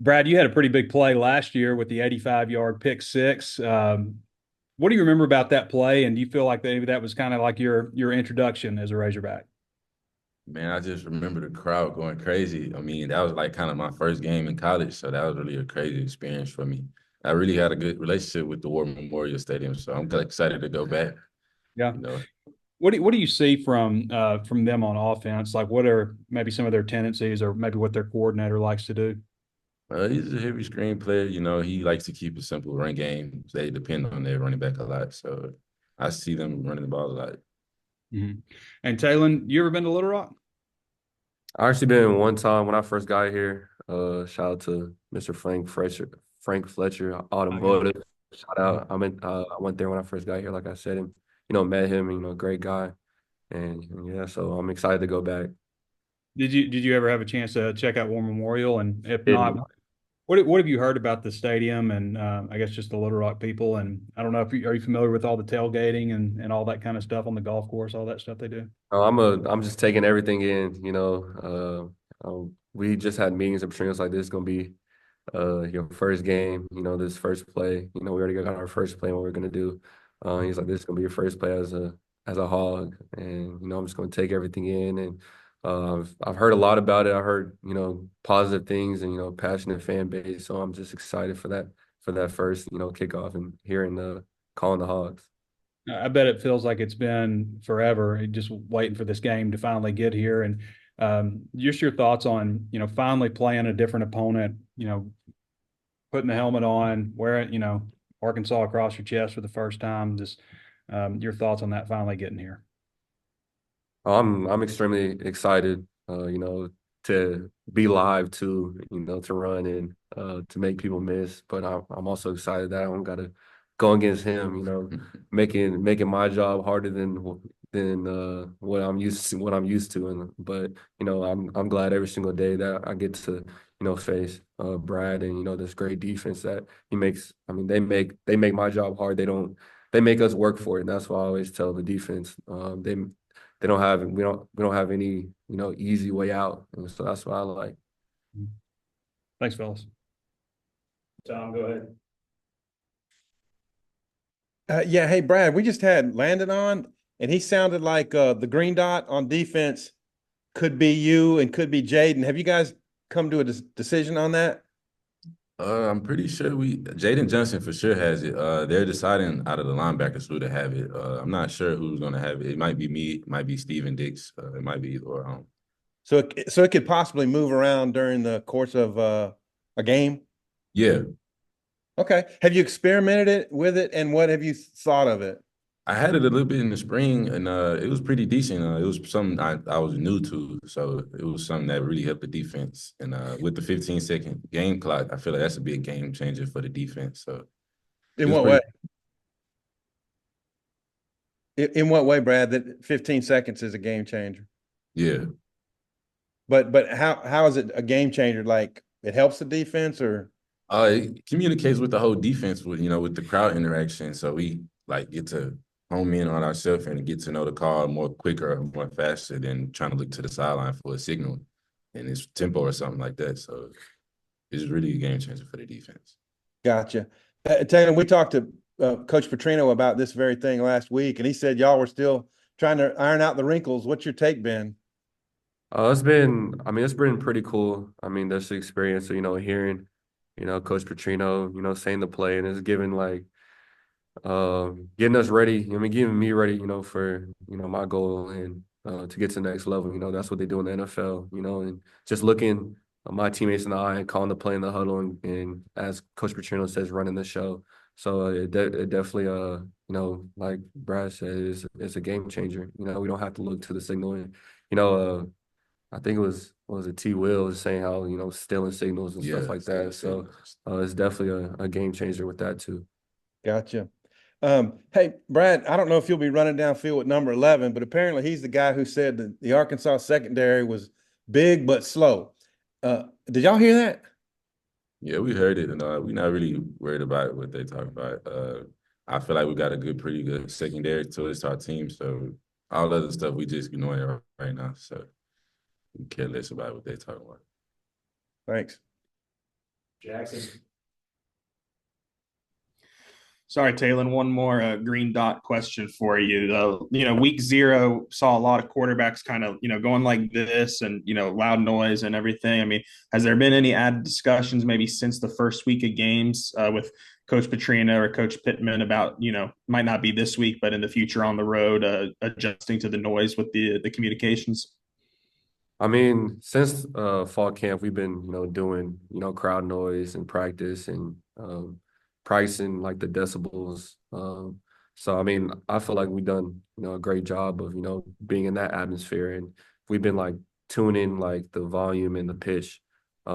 Brad, you had a pretty big play last year with the 85-yard pick six. What do you remember about that play? And do you feel like maybe that was kind of like your introduction as a Razorback? Man, I just remember the crowd going crazy. I mean, that was like kind of my first game in college, so that was really a crazy experience for me. I really had a good relationship with the War Memorial Stadium, so I'm excited to go back. Yeah. You know, What do you see from them on offense? Like, what are maybe some of their tendencies, or maybe what their coordinator likes to do? he's a heavy screen player. He likes to keep a simple run game. They depend on their running back a lot, so I see them running the ball a lot. Mhm. And Taylen, you ever been to Little Rock? I actually been one time when I first got here. Shout out to Mr. Frank Fletcher, Oh, Autumn yeah. Voda. Shout out. I went there when I first got here, like I said, and met him. Great guy, and yeah, so I'm excited to go back. Did you ever have a chance to check out War Memorial? And if not, Didn't what have you heard about the stadium and I guess just the Little Rock people? And I don't know if are you familiar with all the tailgating and all that kind of stuff on the golf course, all that stuff they do? I'm just taking everything in. We just had meetings between us like this is gonna be your first game. This first play. We already got our first play and what we're gonna do. He's like, this is gonna be your first play as a hog, and I'm just gonna take everything in. And I've heard a lot about it. I heard positive things and passionate fan base. So I'm just excited for that first kickoff and hearing the calling the hogs. I bet it feels like it's been forever, just waiting for this game to finally get here. And just your thoughts on, finally playing a different opponent, putting the helmet on, wearing, Arkansas across your chest for the first time. Just your thoughts on that finally getting here. I'm extremely excited, to be live too, to run and to make people miss. But I'm also excited that I don't got to go against him, making my job harder than what I'm used to. But I'm glad every single day that I get to face Brad and this great defense that he makes. I mean, they make my job hard. They make us work for it. And that's why I always tell the defense. We don't have any easy way out, and so that's what I like. Thanks, fellas. Tom, go ahead. Yeah, hey Brad, we just had Landon on, and he sounded like the green dot on defense could be you and could be Jaden. Have you guys come to a decision on that? I'm pretty sure Jaden Johnson for sure has it. They're deciding out of the linebackers who to have it. I'm not sure who's gonna have it. It might be me, it might be Steven Dix, it might be or So it could possibly move around during the course of a game. yeah. Okay. Have you experimented with it, and what have you thought of it? I had it a little bit in the spring, and it was pretty decent. It was something I was new to, so it was something that really helped the defense. And with the 15-second game clock, I feel like that's a big game changer for the defense. So it In was what pretty. way? In what way, Brad? That 15 seconds is a game changer. Yeah, But how is it a game changer? Like it helps the defense, or it communicates with the whole defense with the crowd interaction. So we like get to home in on ourselves and get to know the call more quicker, more faster than trying to look to the sideline for a signal and it's tempo or something like that. So it's really a game changer for the defense. gotcha. Taylor, we talked to Coach Petrino about this very thing last week, and he said y'all were still trying to iron out the wrinkles. What's your take been? It's been pretty cool. I mean, that's the experience of, hearing, Coach Petrino, saying the play and it's giving like, getting us ready. I mean, getting me ready, for, my goal and to get to the next level. That's what they do in the NFL, and just looking my teammates in the eye and calling the play in the huddle and as Coach Petrino says, running the show. So it definitely, like Brad said, is a game changer. We don't have to look to the signal. And, I think it was what was it T. Will was saying how stealing signals and stuff Yeah, like that. So it's definitely a game changer with that too. Gotcha. Hey, Brad, I don't know if you'll be running downfield with number 11, but apparently he's the guy who said that the Arkansas secondary was big but slow. Did y'all hear that? Yeah, we heard it, and we're not really worried about what they talk about. I feel like we got a pretty good secondary to our team. So all other stuff we just ignoring right now. So we care less about what they talk about. Thanks. Jackson. Sorry, Taylen, one more green dot question for you. Week 0 saw a lot of quarterbacks kind of, going like this and, loud noise and everything. I mean, has there been any added discussions maybe since the first week of games with Coach Petrino or Coach Pittman about, might not be this week, but in the future on the road, adjusting to the noise with the communications? I mean, since fall camp, we've been, doing, crowd noise and practice and pricing like the decibels. So I mean, I feel like we've done, a great job of, being in that atmosphere, and we've been like tuning like the volume and the pitch. I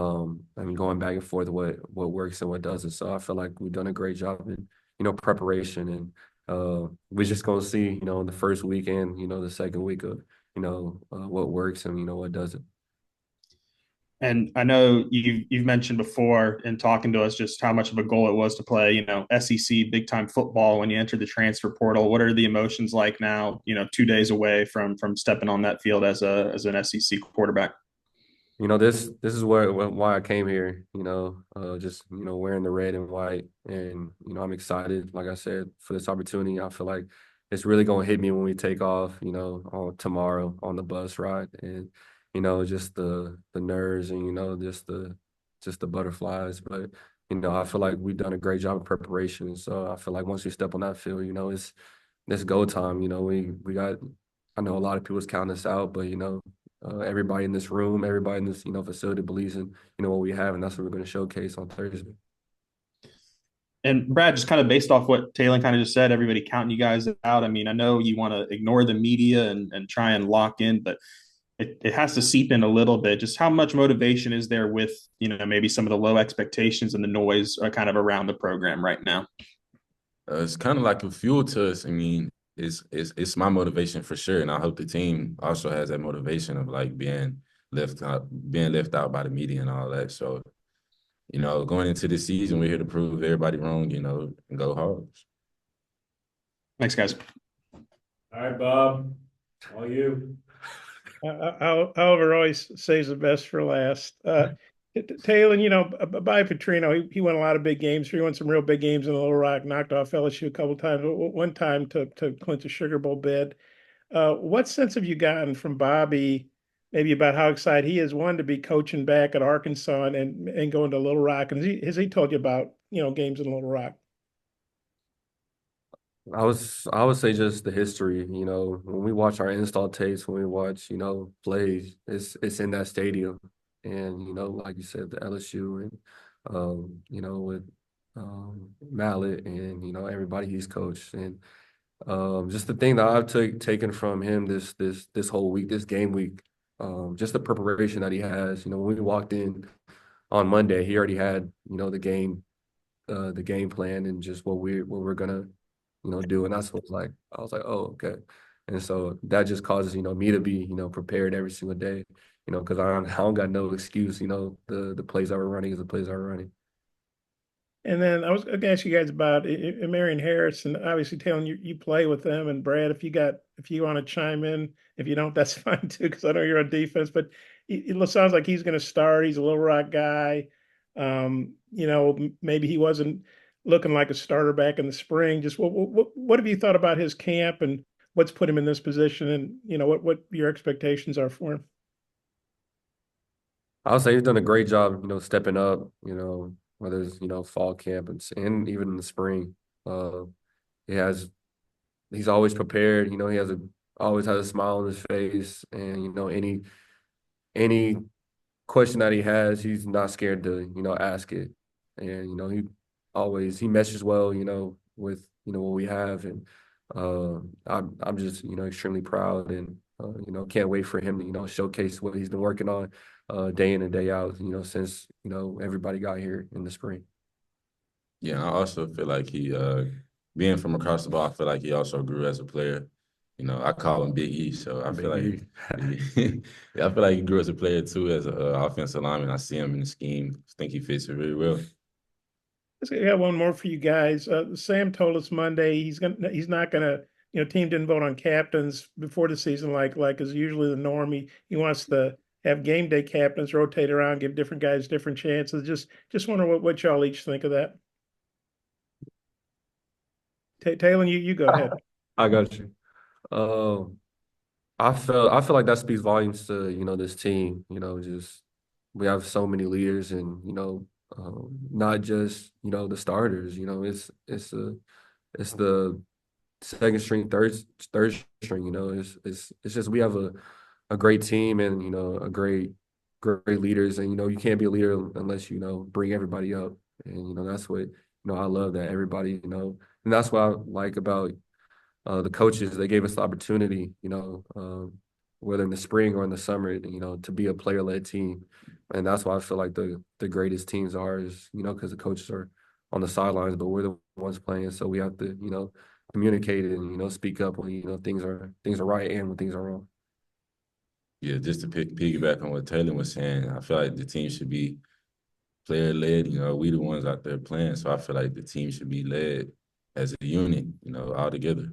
mean, going back and forth what works and what doesn't. So I feel like we've done a great job in, preparation, and we're just gonna see, in the first weekend, the second week of, what works and what doesn't. And I know you've mentioned before in talking to us just how much of a goal it was to play, SEC big time football when you entered the transfer portal. What are the emotions like now, 2 days away from stepping on that field as an SEC quarterback? This is why I came here, just, wearing the red and white. And, I'm excited, like I said, for this opportunity. I feel like it's really going to hit me when we take off, on tomorrow on the bus ride. And, just the nerves and, just the butterflies. But, I feel like we've done a great job of preparation. So I feel like once we step on that field, it's go time. We got, I know a lot of people's counting us out, but, everybody in this room, everybody in this, facility believes in, what we have, and that's what we're going to showcase on Thursday. And Brad, just kind of based off what Taylen kind of just said, everybody counting you guys out. I mean, I know you want to ignore the media and try and lock in, but it has to seep in a little bit. Just how much motivation is there with, maybe some of the low expectations and the noise kind of around the program right now? It's kind of like a fuel to us. I mean, it's my motivation for sure, and I hope the team also has that motivation of like being left out by the media and all that. So, going into the season, we're here to prove everybody wrong, and go hard. Thanks, guys. All right, Bob, all you. Oliver always saves the best for last. Taylen, by Petrino, he won a lot of big games. He won some real big games in Little Rock, knocked off LSU a couple of times, one time to clinch a Sugar Bowl bid. What sense have you gotten from Bobby, maybe about how excited he is, one, to be coaching back at Arkansas and going to Little Rock? And has he told you about, games in Little Rock? I would say just the history, when we watch our install tapes, when we watch, plays, it's in that stadium. And, like you said, the LSU and, with Mallet and, everybody he's coached. And just the thing that I've taken from him this whole week, this game week, just the preparation that he has. When we walked in on Monday, he already had, the game plan and just what we're gonna do. And that's what I was like, oh, okay. And so that just causes, me to be, prepared every single day, because I don't got no excuse, the plays that we're running is the plays that we're running. And then I was going to ask you guys about Marion Harris, and obviously Taylen, you play with them. And Brad, if you want to chime in, if you don't, that's fine too, because I know you're on defense. But it sounds like he's going to start. He's a Little Rock guy. Maybe he wasn't looking like a starter back in the spring. Just what have you thought about his camp and what's put him in this position, and what your expectations are for him? I would say he's done a great job, stepping up, whether it's, fall camp and even in the spring. He's always prepared, he always has a smile on his face, and, any question that he has, he's not scared to, ask it. And, he meshes well, with, what we have. And I'm just, extremely proud and, can't wait for him to, showcase what he's been working on day in and day out, since, everybody got here in the spring. Yeah, I also feel like he, being from across the ball, I feel like he also grew as a player. I call him Big E, so I feel like I feel like he grew as a player too, as an offensive lineman. I see him in the scheme. I think he fits it really well. I got one more for you guys. Sam told us Monday he's not gonna, team didn't vote on captains before the season like is usually the norm. He wants to have game day captains rotate around, give different guys different chances. Just wonder what y'all each think of that. Taylen, you go ahead. I got you. I feel like that speaks volumes to, this team. Just we have so many leaders, and not just the starters. It's the second string, third string. It's just we have a great team, and a great leaders, and you can't be a leader unless bring everybody up, and that's what I love, that everybody, and that's what I like about the coaches. They gave us the opportunity, whether in the spring or in the summer, to be a player-led team. And that's why I feel like the greatest teams are, is, because the coaches are on the sidelines, but we're the ones playing. So we have to, communicate and, speak up when, things are right and when things are wrong. Yeah, just to piggyback on what Taylen was saying, I feel like the team should be player-led. We the ones out there playing. So I feel like the team should be led as a unit, all together.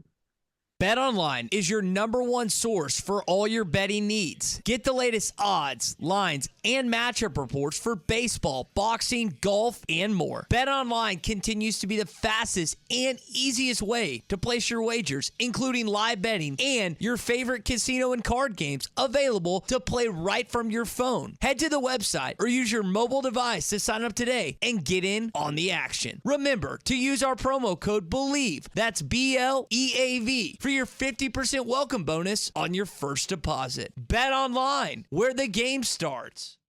BetOnline is your #1 source for all your betting needs. Get the latest odds, lines, and matchup reports for baseball, boxing, golf, and more. BetOnline continues to be the fastest and easiest way to place your wagers, including live betting and your favorite casino and card games available to play right from your phone. Head to the website or use your mobile device to sign up today and get in on the action. Remember to use our promo code BELIEVE, that's BLEAV, for your 50% welcome bonus on your first deposit. Bet online, where the game starts.